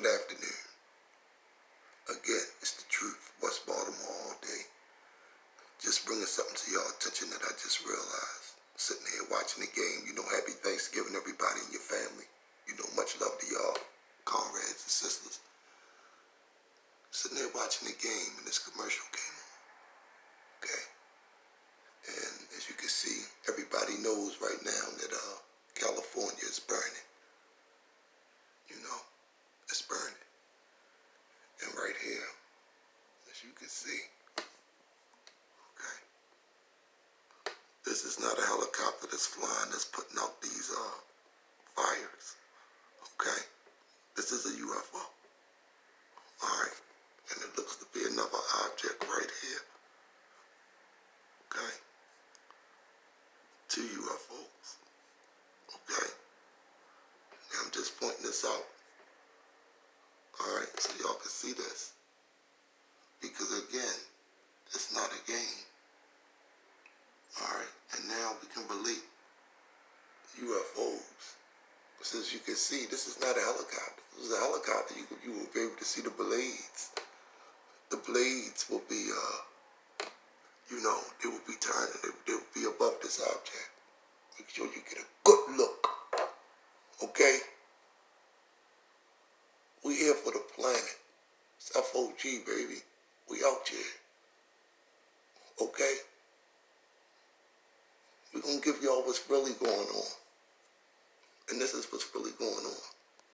Good afternoon. Again, it's the truth. West Baltimore all day. Just bringing something to y'all attention that I just realized. Sitting here watching the game. Happy Thanksgiving, everybody and your family. Much love to y'all, comrades and sisters. Sitting here watching the game and this commercial came on. Okay? And as you can see, everybody knows right now that California is burning. It's burning. And right here, as you can see, okay, this is not a helicopter that's flying, that's putting out these fires, okay? This is a UFO, all right? And it looks to be another object right here, okay? 2 UFOs, okay? Now I'm just pointing this out, all right, so y'all can see this. Because again, it's not a game. All right, and now we can relate UFOs. Since you can see, this is not a helicopter. If it was a helicopter, you will be able to see the blades. The blades will be, they will be turning. They will be above this object. Make sure you get a good look. Okay? We here for the planet. It's f.o.g, baby. We out here. Okay? We're going to give y'all what's really going on. And this is what's really going on.